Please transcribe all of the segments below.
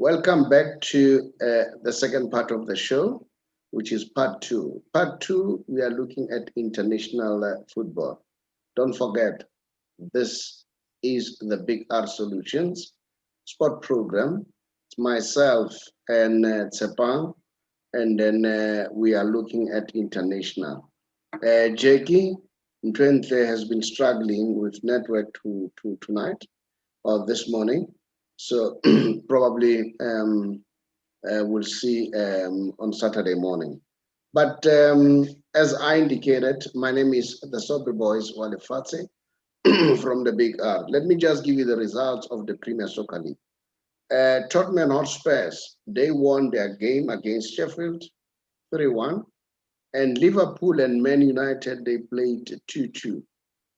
Welcome back to the second part of the show, which is part two. Part two, we are looking at international football. Don't forget, this is the Big R Solutions sport program. It's myself and Tsepang, and then we are looking at international. Jackie Ntwentle has been struggling with network to tonight or this morning. So probably we'll see on Saturday morning. But as I indicated, my name is the Sobe Boys Wale Fatse from the Big R. Let me just give you the results of the Premier Soccer League. Tottenham Hotspurs, they won their game against Sheffield 3-1. And Liverpool and Man United, they played 2-2.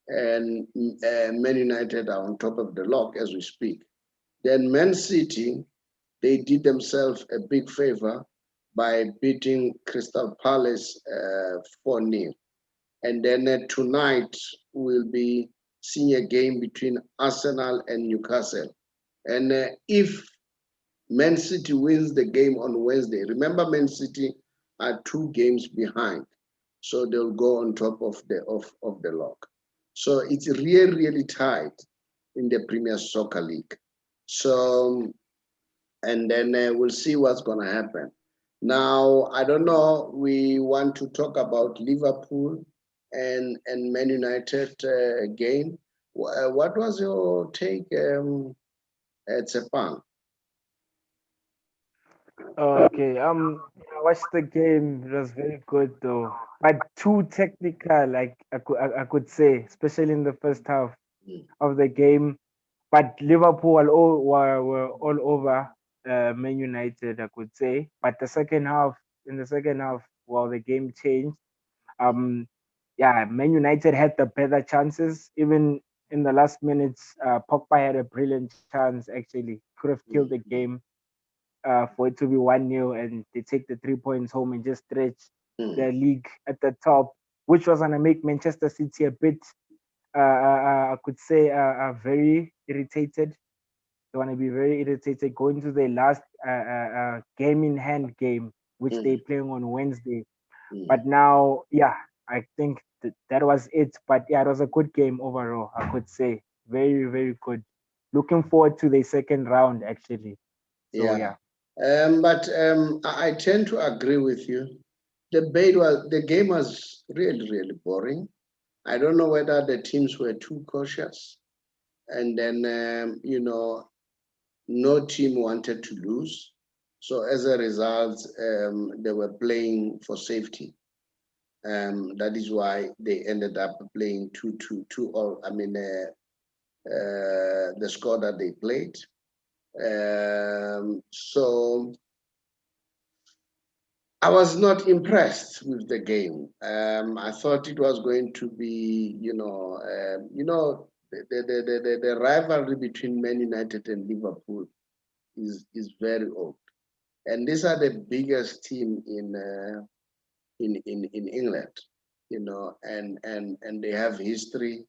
And Man United are on top of the log as we speak. Then Man City, they did themselves a big favor by beating Crystal Palace 4-0. And then tonight we'll be seeing a game between Arsenal and Newcastle. And if Man City wins the game on Wednesday, remember Man City are 2 games behind, so they'll go on top of the log. So it's really tight in the Premier Soccer League. So, and then we'll see what's going to happen. Now, I don't know, we want to talk about Liverpool and Man United game. What was your take, at Sepang? Okay, I watched the game. It was very good though, but too technical, like I could say, especially in the first half Mm. of the game. But Liverpool were all over Man United, I could say. But in the second half, well, the game changed. Um, yeah, Man United had the better chances. Even in the last minutes, Pogba had a brilliant chance. Actually, could have killed the Mm. game for it to be 1-0, and they take the 3 points home and just stretch Mm. their league at the top, which was gonna make Manchester City a bit, I could say, very irritated. They want to be very irritated going to their last game in hand game, which they Mm. playing on Wednesday. Mm. But now, yeah, I think that was it. But yeah, it was a good game overall, I could say. Very good. Looking forward to the second round, actually. So Yeah. yeah. But I tend to agree with you. The game was really boring. I don't know whether the teams were too cautious, and then no team wanted to lose. So as a result, they were playing for safety. That is why they ended up playing 2-2 all. I mean, the score that they played. So I was not impressed with the game. I thought it was going to be, the rivalry between Man United and Liverpool is very old, and these are the biggest team in England, and they have history,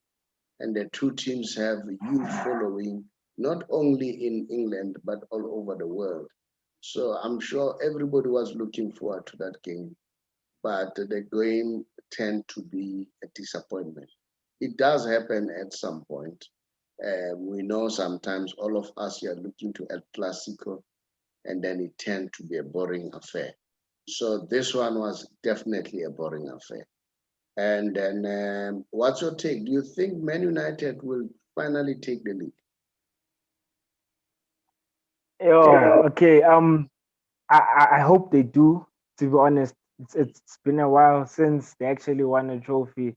and the two teams have a huge following, not only in England but all over the world. So I'm sure everybody was looking forward to that game, but the game tend to be a disappointment. It does happen at some point. We know sometimes all of us are looking to El Clasico, and then it tend to be a boring affair. So this one was definitely a boring affair. And then, what's your take? Do you think Man United will finally take the league? Oh, okay. I hope they do. To be honest, it's been a while since they actually won a trophy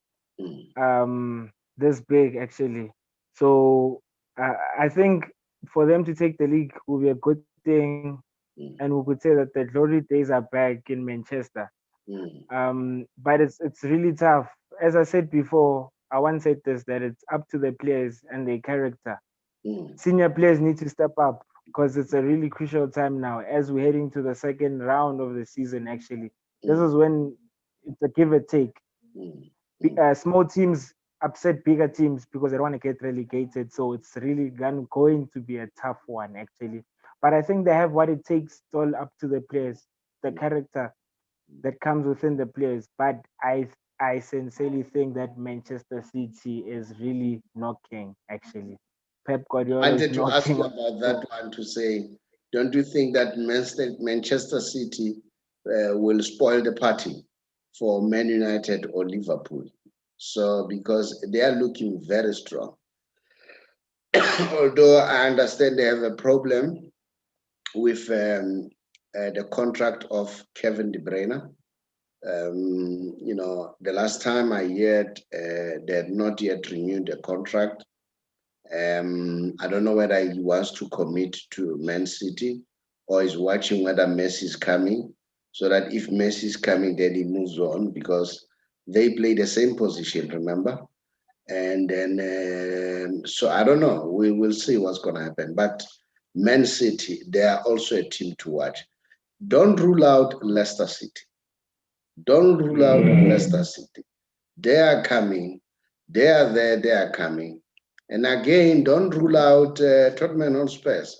Mm, this big actually. So I think for them to take the league will be a good thing, and we mm, could say that the glory days are back in Manchester. mm, But it's really tough. As I said before, I once said this, that it's up to the players and their character. mm, Senior players need to step up because it's a really crucial time now as we're heading to the second round of the season. Actually, this mm, is when it's a give and take. mm, mm, Small teams upset bigger teams because they don't want to get relegated. So it's really going to be a tough one, actually. But I think they have what it takes. It's all up to the players, the character that comes within the players. But I sincerely think that Manchester City is really knocking. Actually, Pep Guardiola is Wanted to ask knocking you on about the that door. one to say, don't you think that Manchester City will spoil the party for Man United or Liverpool? So, because they are looking very strong. Although I understand they have a problem with the contract of Kevin De Bruyne. The last time I heard, they had not yet renewed the contract. I don't know whether he wants to commit to Man City or is watching whether Messi is coming, so that if Messi is coming, then he moves on because they play the same position, remember? And then, so I don't know. We will see what's going to happen. But Man City, they are also a team to watch. Don't rule out Leicester City. Don't rule out Leicester City. They are coming. They are there. They are coming. And again, don't rule out Tottenham Hotspurs.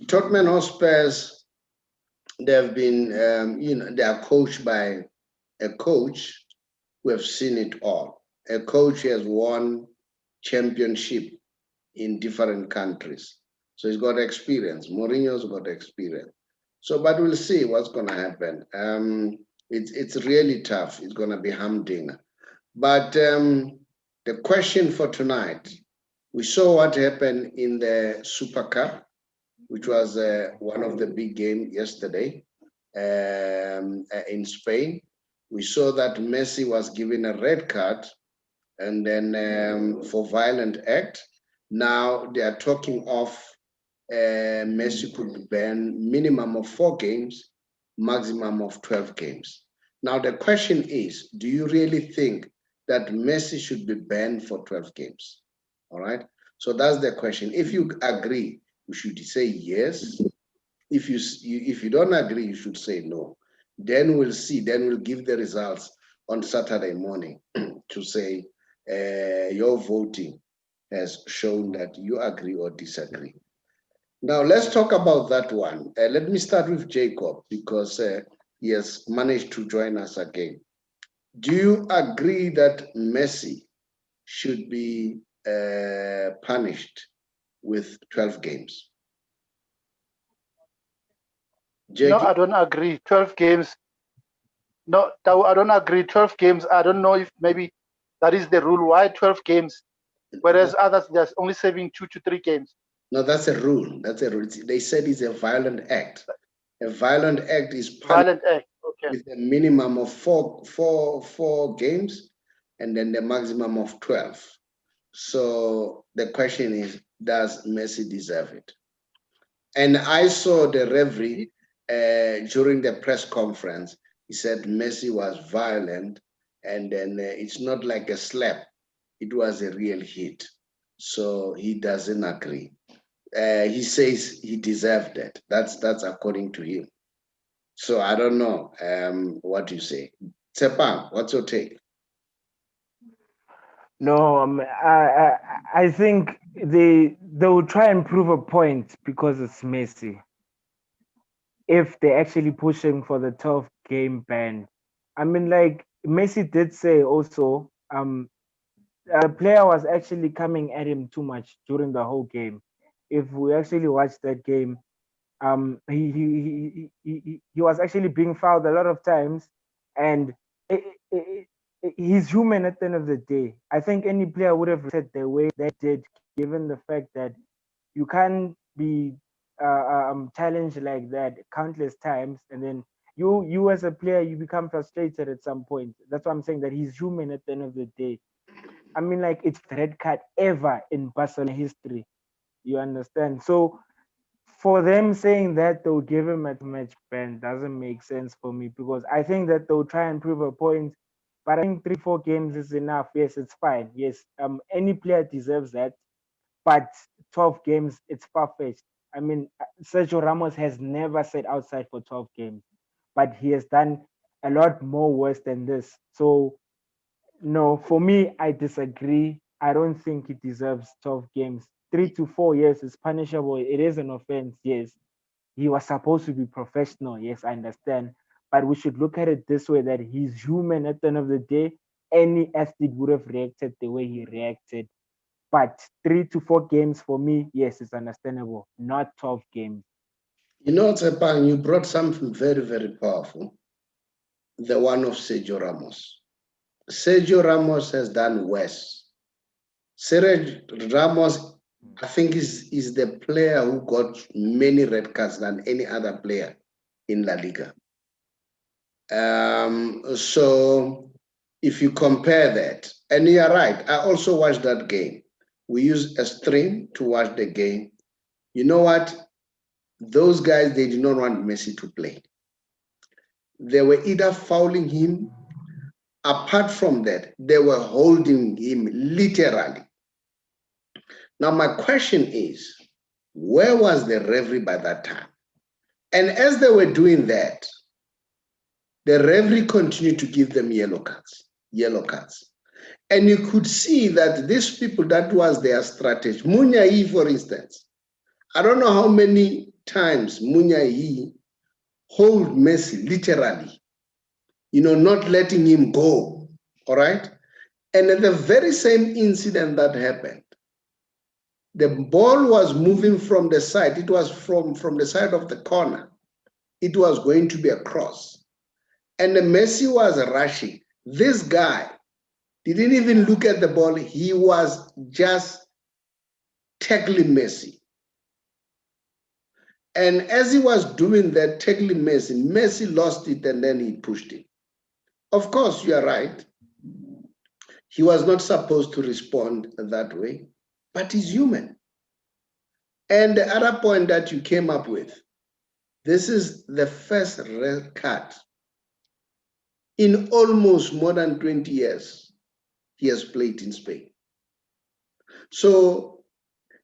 Tottenham Hotspurs, they've been, they are coached by a coach who have seen it all. A coach who has won championship in different countries. So he's got experience. Mourinho's got experience. So, but we'll see what's going to happen. It's really tough. It's going to be humdinger. But the question for tonight, we saw what happened in the Super Cup, which was one of the big games yesterday in Spain. We saw that Messi was given a red card and then for violent act. Now they are talking of Messi could be banned minimum of 4 games, maximum of 12 games. Now the question is, do you really think that Messi should be banned for 12 games? All right. So that's the question. If you agree, you should say yes. If you don't agree, you should say no. Then we'll see. Then we'll give the results on Saturday morning to say your voting has shown that you agree or disagree. Now let's talk about that one. Let me start with Jacob because he has managed to join us again. Do you agree that Messi should be punished with 12 games? No, I don't agree. 12 games. No, I don't agree. 12 games. I don't know if maybe that is the rule. Why 12 games? Whereas others, they're only saving 2 to 3 games. No, that's a rule. That's a rule. They said it's a violent act. A violent act is punished Violent act. Okay. with a minimum of four games and then the maximum of 12. So the question is, does Messi deserve it? And I saw the referee during the press conference. He said Messi was violent, and then it's not like a slap. It was a real hit. So he doesn't agree. He says he deserved it. That's according to him. So I don't know what you say. Tepang, what's your take? No, I think they will try and prove a point because it's Messi. If they're actually pushing for the 12 game ban, I mean, like Messi did say also, the player was actually coming at him too much during the whole game. If we actually watch that game, he was actually being fouled a lot of times, and it, it, he's human at the end of the day. I think any player would have said the way they did, given the fact that you can't be challenged like that countless times, and then you as a player you become frustrated at some point. That's why I'm saying that he's human at the end of the day. I mean, like it's the red card ever in Barcelona history. You understand? So for them saying that they'll give him a match ban doesn't make sense for me because I think that they'll try and prove a point. But I think 3-4 games is enough. Yes, it's fine. Yes, any player deserves that. But 12 games, it's far fetched. I mean, Sergio Ramos has never sat outside for 12 games, but he has done a lot more worse than this. So no, for me, I disagree. I don't think he deserves 12 games. 3 to 4 years is punishable. It is an offense, yes. He was supposed to be professional, yes, I understand. But we should look at it this way, that he's human at the end of the day. Any athlete would have reacted the way he reacted. But 3 to 4 games for me, yes, it's understandable. Not 12 games. You know, Tsepang, you brought something very, very powerful. The one of Sergio Ramos. Sergio Ramos has done worse. Sergio Ramos, I think, is the player who got many red cards than any other player in La Liga. So if you compare that, and you are right, I also watched that game. We used a stream to watch the game. You know what? Those guys, they did not want Messi to play. They were either fouling him. Apart from that, they were holding him literally. Now, my question is, where was the referee by that time? And as they were doing that, the referee continued to give them yellow cards. And you could see that these people, that was their strategy. Munyahi, for instance, I don't know how many times Munyahi hold Messi literally, not letting him go, all right? And at the very same incident that happened, the ball was moving from the side. It was from the side of the corner. It was going to be a cross. And Messi was rushing. This guy didn't even look at the ball. He was just tackling Messi. And as he was doing that, tackling Messi, Messi lost it and then he pushed it. Of course, you are right. He was not supposed to respond that way, but he's human. And the other point that you came up with, this is the first red card in almost more than 20 years he has played in Spain. So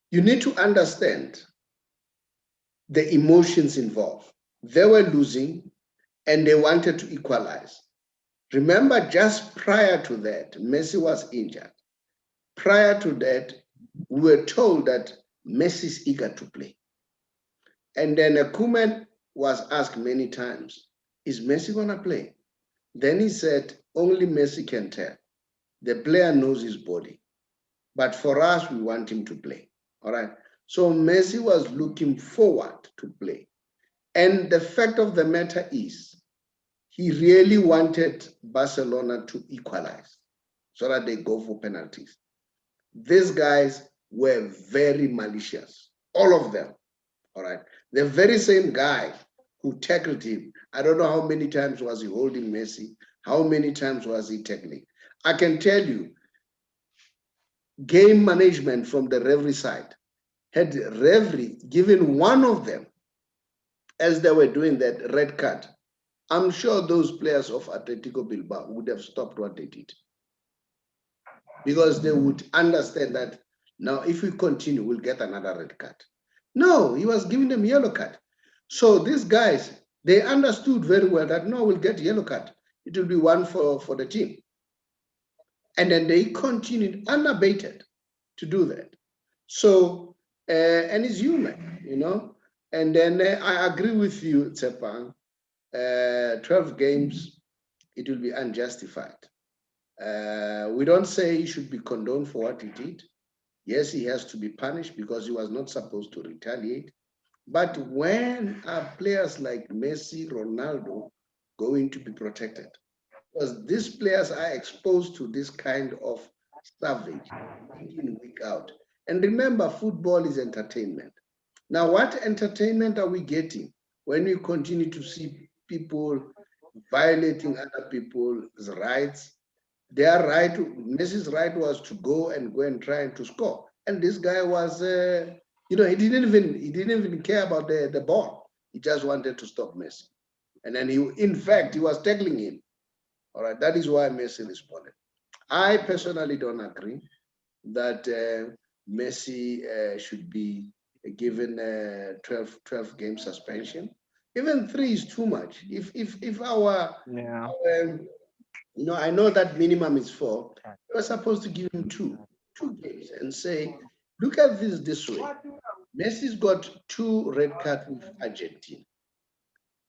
you need to understand the emotions involved. They were losing and they wanted to equalize. Remember, just prior to that, Messi was injured. Prior to that, we were told that Messi is eager to play. And then Koeman was asked many times, is Messi going to play? Then he said, only Messi can tell. The player knows his body. But for us, we want him to play. All right. So Messi was looking forward to play. And the fact of the matter is, he really wanted Barcelona to equalize so that they go for penalties. These guys were very malicious, all of them. All right. The very same guy who tackled him, I don't know how many times was he holding Messi, how many times was he tackling. I can tell you, game management from the referee side had referee given one of them, as they were doing that red card, I'm sure those players of Atletico Bilbao would have stopped what they did, because they would understand that now if we continue, we'll get another red card. No, he was giving them yellow card. So these guys, they understood very well that no, we'll get yellow card. It will be one for the team. And then they continued unabated to do that. So, and it's human, And then I agree with you, Tsepang. 12 games, it will be unjustified. We don't say he should be condoned for what he did. Yes, he has to be punished because he was not supposed to retaliate. But when are players like Messi, Ronaldo going to be protected? Because these players are exposed to this kind of savage, week in, week out. And remember, football is entertainment. Now, what entertainment are we getting when we continue to see people violating other people's rights? Their right, Messi's right was to go and try to score. And this guy was, he didn't even care about the ball. He just wanted to stop Messi. And then in fact, he was tackling him. All right, that is why Messi responded. I personally don't agree that Messi should be given 12 game suspension. Even 3 is too much. If our I know that minimum is 4. We were supposed to give him two games and say, Look at this way. Messi's got 2 red cards with Argentina.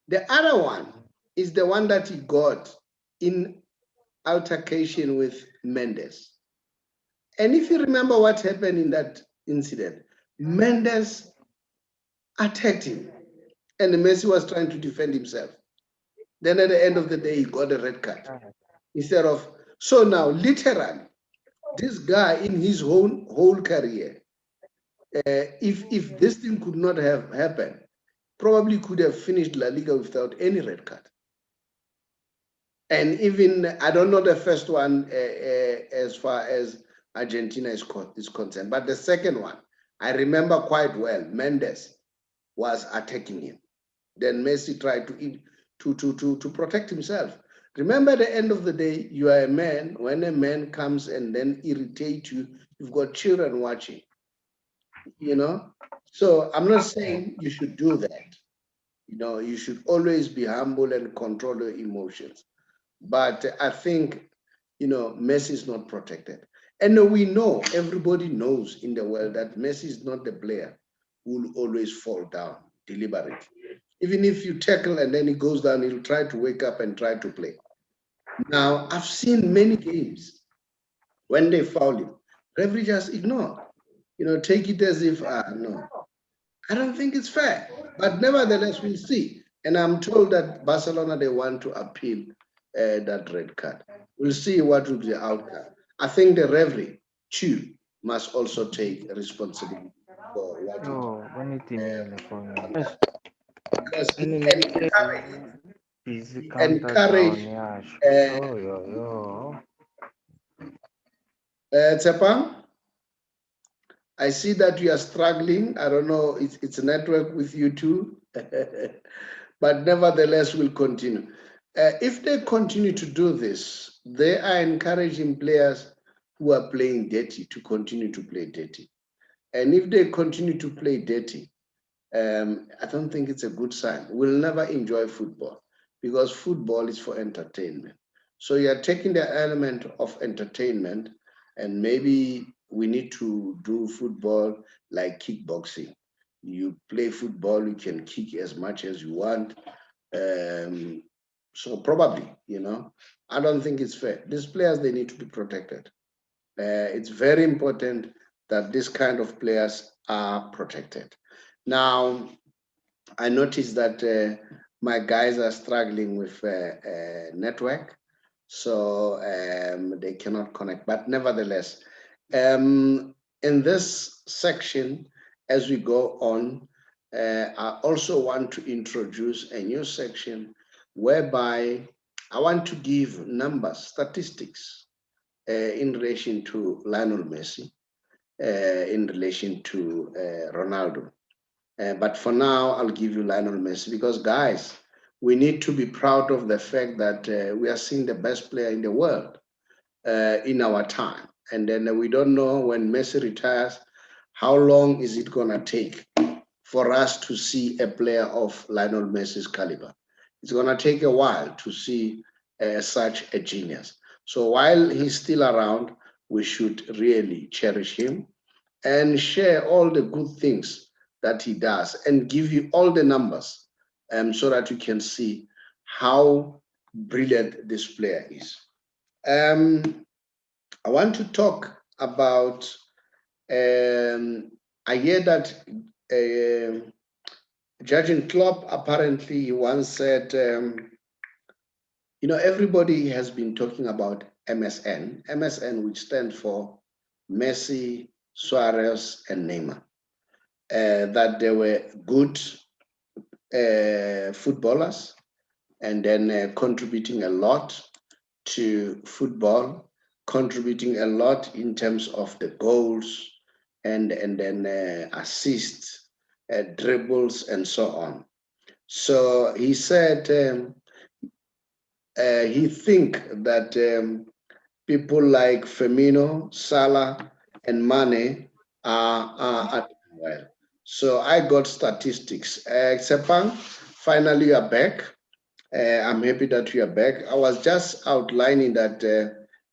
The other one is the one that he got in altercation with Mendes. And if you remember what happened in that incident, Mendes attacked him and Messi was trying to defend himself. Then at the end of the day, he got a red card. Instead of, so now literally, this guy in his whole career, if this thing could not have happened, probably could have finished La Liga without any red card. And even, I don't know the first one as far as Argentina is concerned, but the second one, I remember quite well. Mendes was attacking him. Then Messi tried to protect himself. Remember, at the end of the day, you are a man. When a man comes and then irritates you, you've got children watching, you know? So I'm not saying you should do that. You know, you should always be humble and control your emotions. But I think, you know, Messi is not protected. And we know, everybody knows in the world that Messi is not the player who will always fall down deliberately. Even if you tackle and then he goes down, he'll try to wake up and try to play. Now, I've seen many games when they foul him, referee just ignore, you know, take it as if, no. I don't think it's fair. But nevertheless, we'll see. And I'm told that Barcelona, they want to appeal that red card. We'll see what will be the outcome. I think the referee, too, must also take responsibility for what because he encouraged Tsepang, I see that you are struggling. I don't know, it's a network with you too. But nevertheless, we'll continue. If they continue to do this, they are encouraging players who are playing dirty to continue to play dirty. And if they continue to play dirty, I don't think it's a good sign. We'll never enjoy football because football is for entertainment. So you're taking the element of entertainment, and maybe we need to do football like kickboxing. You play football, you can kick as much as you want. So probably, you know, I don't think it's fair. These players, they need to be protected. It's very important that this kind of players are protected. Now, I noticed that my guys are struggling with network, so they cannot connect. But nevertheless, in this section, as we go on, I also want to introduce a new section whereby I want to give numbers, statistics in relation to Lionel Messi, in relation to Ronaldo. But for now, I'll give you Lionel Messi because, guys, we need to be proud of the fact that we are seeing the best player in the world in our time. And then we don't know when Messi retires, how long is it going to take for us to see a player of Lionel Messi's caliber? It's going to take a while to see such a genius. So while he's still around, we should really cherish him and share all the good things that he does and give you all the numbers so that you can see how brilliant this player is. I want to talk about, I hear that Jurgen Klopp, apparently he once said, you know, everybody has been talking about MSN, which stands for Messi, Suarez, and Neymar. That they were good footballers and then contributing a lot to football, contributing a lot in terms of the goals and then assists, dribbles, and so on. So he said he think that people like Firmino, Salah, and Mane are well. So I got statistics. Sepang, finally you are back. I'm happy that you are back. I was just outlining that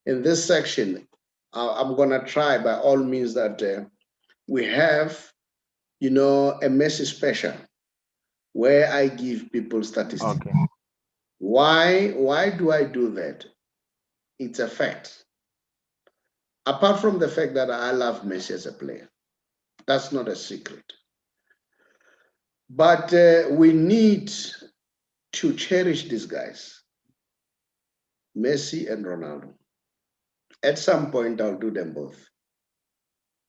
in this section, I'm going to try by all means that we have, a Messi special where I give people statistics. Okay. Why do I do that? It's a fact. Apart from the fact that I love Messi as a player, that's not a secret. But we need to cherish these guys, Messi and Ronaldo. At some point, I'll do them both.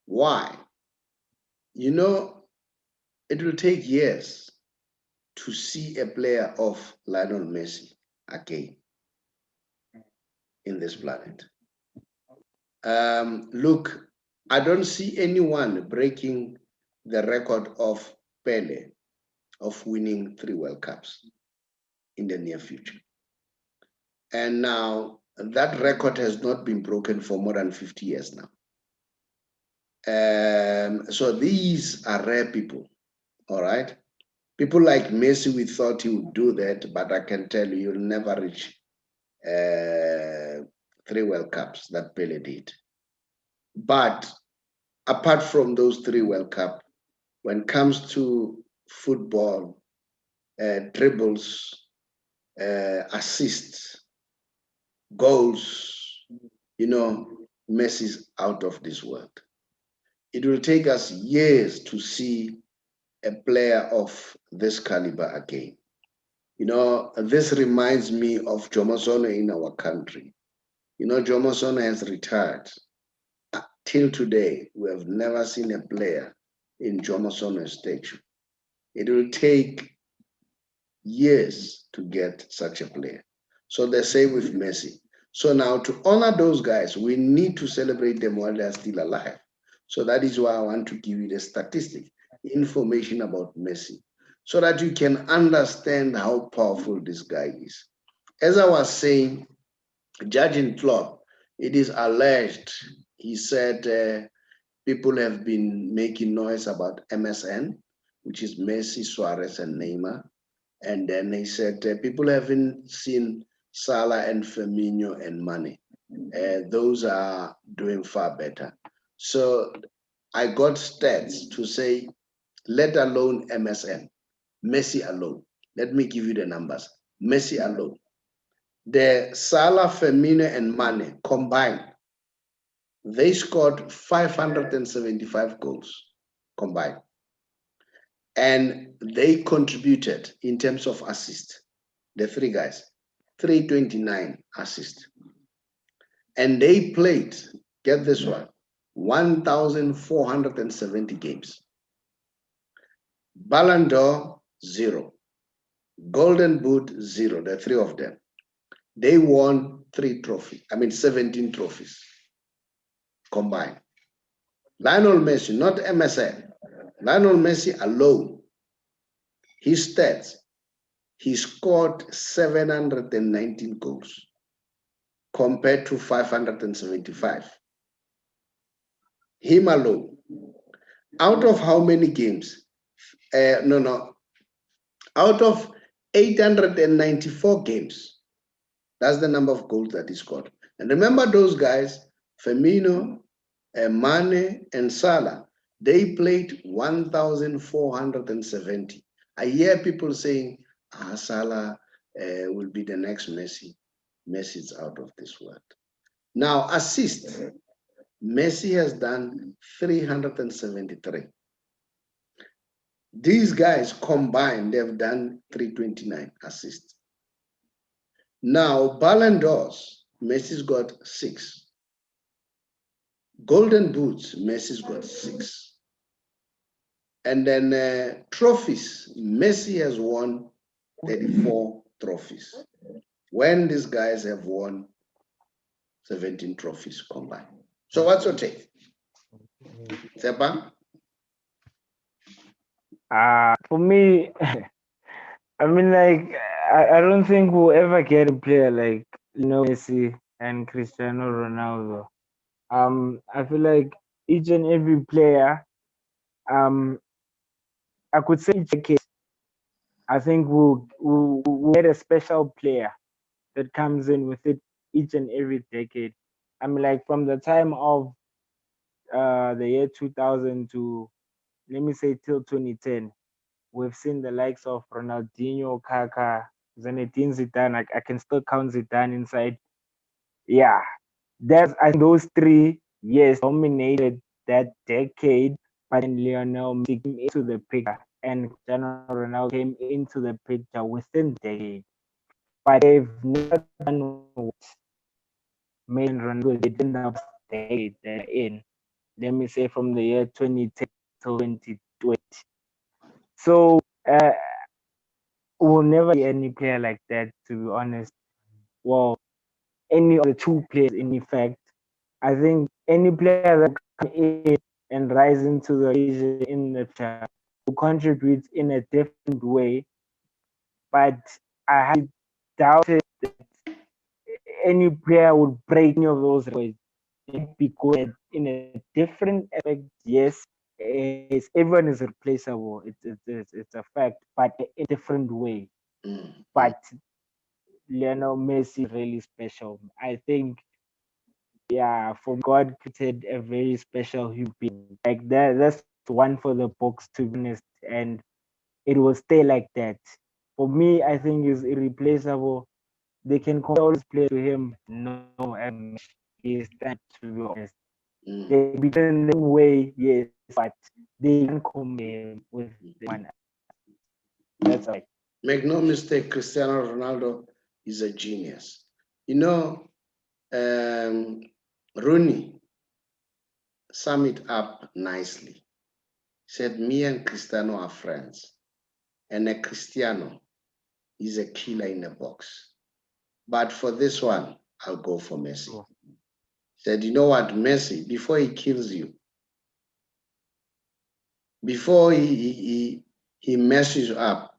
Why? It will take years to see a player of Lionel Messi again in this planet. Look, I don't see anyone breaking the record of Pele of winning 3 World Cups in the near future. And now that record has not been broken for more than 50 years now. So these are rare people, all right? People like Messi, we thought he would do that, but I can tell you, you'll never reach 3 World Cups that Pele did. But apart from those 3 World Cups, when it comes to football, dribbles, assists, goals, Messi's out of this world. It will take us years to see a player of this caliber again. This reminds me of Jomo in our country. Jomo has retired. Till today, we have never seen a player in Jomo statue. It will take years to get such a player. So the same with Messi. So now to honor those guys, we need to celebrate them while they're still alive. So that is why I want to give you the statistic, information about Messi, so that you can understand how powerful this guy is. As I was saying, Judging Klopp, it is alleged, he said people have been making noise about MSN, which is Messi, Suarez, and Neymar. And then he said people haven't seen Salah and Firmino and Mane. Those are doing far better. So I got stats to say, let alone MSN, Messi alone. Let me give you the numbers. Messi alone. The Salah, Firmino, and Mane combined, they scored 575 goals combined. And they contributed in terms of assists, the 3 guys, 329 assists. And they played, get this one, 1,470 games. Ballon d'Or, 0. Golden Boot, 0, the 3 of them. They won 17 trophies combined. Lionel Messi, not MSN, Lionel Messi alone, his stats, he scored 719 goals compared to 575. Him alone. Out of how many games? Out of 894 games, that's the number of goals that he scored. And remember those guys, Firmino, Mane, and Salah, they played 1,470. I hear people saying, Salah will be the next Messi. Messi's out of this world. Now, assist. Messi has done 373. These guys combined, they've done 329 assists. Now, Ballon d'Ors, Messi's got 6. Golden Boots, Messi's got 6. And then trophies, Messi has won 34 trophies, when these guys have won 17 trophies combined. So what's your take? Sepa? For me, I mean, like, I don't think we'll ever get a player like Messi and Cristiano Ronaldo. I feel like each and every player, I could say each case, I think we'll get a special player that comes in with it each and every decade. I mean, like from the time of the year 2000 to, let me say, till 2010, we've seen the likes of Ronaldinho, Kaká, Zinedine Zidane. I can still count Zidane inside. Yeah, that's, I think those 3 years dominated that decade. But then Lionel Messi came into the picture, and Cristiano Ronaldo came into the picture within the decade. But they've never done what Messi and Ronaldo did in the decade they're in. Let me say from the year 2010 till 2020. So we'll never see any player like that, to be honest. Well, any of the two players, in effect. I think any player that come in and rise into the occasion in the future will contribute in a different way. But I highly doubt it that any player would break any of those records. Because in a different aspect, yes, everyone is replaceable. It's a fact, but in a different way. But Lionel Messi is really special. I think, yeah, for God created a very special human being. Like that's one for the books, to be honest, and it will stay like that. For me, I think he's irreplaceable. They can compare all these players to him. No, he is that, to be honest. They begin in the same way, yes, but they can compare him with one. That's right. Make no mistake, Cristiano Ronaldo is a genius. You know, Rooney summed it up nicely. He said, me and Cristiano are friends, and a Cristiano is a killer in a box. But for this one, I'll go for Messi. Oh. He said, you know what, Messi, before he kills you, before he messes you up,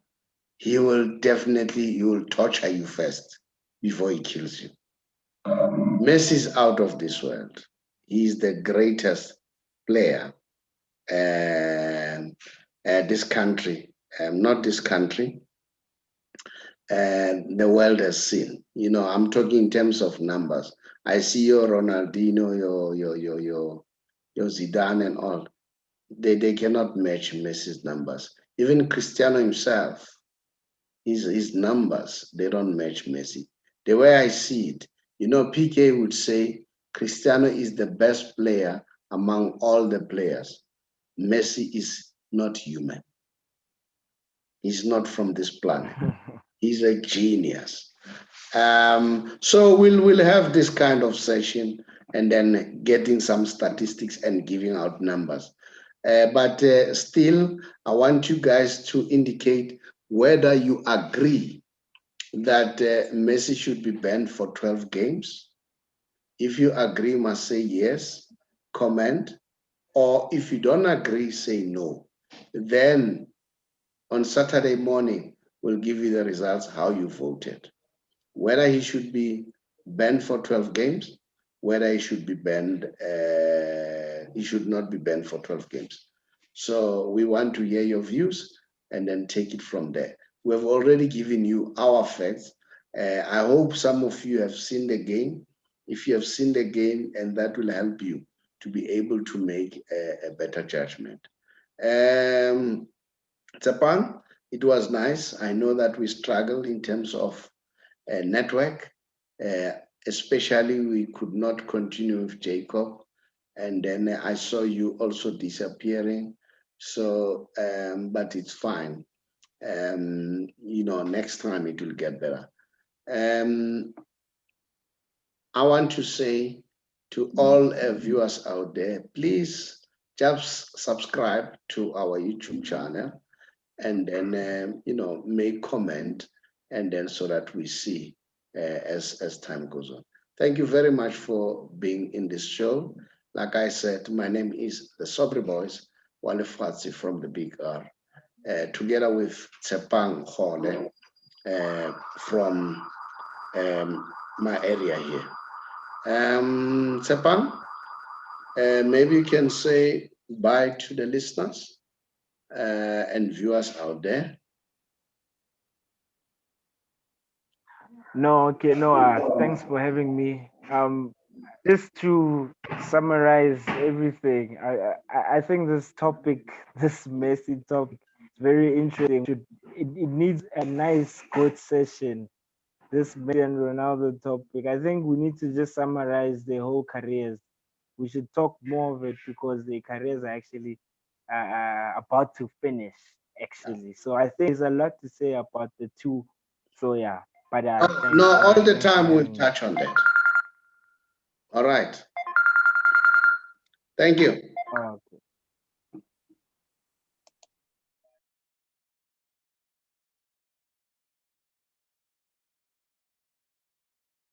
he will torture you first before he kills you. Messi's out of this world. He's the greatest player this country, not this country, the world has seen. You know, I'm talking in terms of numbers. I see your Ronaldinho, your Zidane and all. They cannot match Messi's numbers. Even Cristiano himself, his numbers, they don't match Messi. The way I see it, you know, PK would say Cristiano is the best player among all the players. Messi is not human. He's not from this planet. He's a genius. So we'll have this kind of session and then getting some statistics and giving out numbers. But still, I want you guys to indicate whether you agree that Messi should be banned for 12 games. If you agree, you must say yes, comment, or if you don't agree, say no. Then on Saturday morning, we'll give you the results, how you voted. Whether he should be banned for 12 games, whether he should be banned, he should not be banned for 12 games. So we want to hear your views and then take it from there. We have already given you our facts. I hope some of you have seen the game. If you have seen the game, and that will help you to be able to make a better judgment. Japan, it was nice. I know that we struggled in terms of network, especially we could not continue with Jacob. And then I saw you also disappearing. So, but it's fine. You know, next time it will get better. I want to say to all viewers out there, please just subscribe to our YouTube channel and then, you know, make comment and then so that we see as time goes on. Thank you very much for being in this show. Like I said, my name is the Sobri Boys, Wale Fatsi from the Big R, together with Tsepang Hole from my area here. Tsepang, maybe you can say bye to the listeners and viewers out there. No, okay, no. Thanks for having me. Just to summarize everything. I think this topic, this Messi topic, is very interesting. It needs a nice good session. This Messi and Ronaldo topic. I think we need to just summarize their whole careers. We should talk more of it because their careers are actually about to finish. Actually, so I think there's a lot to say about the two. So yeah, but No, all the thanks time for we'll having me. touch on that. All right. Thank you. Okay.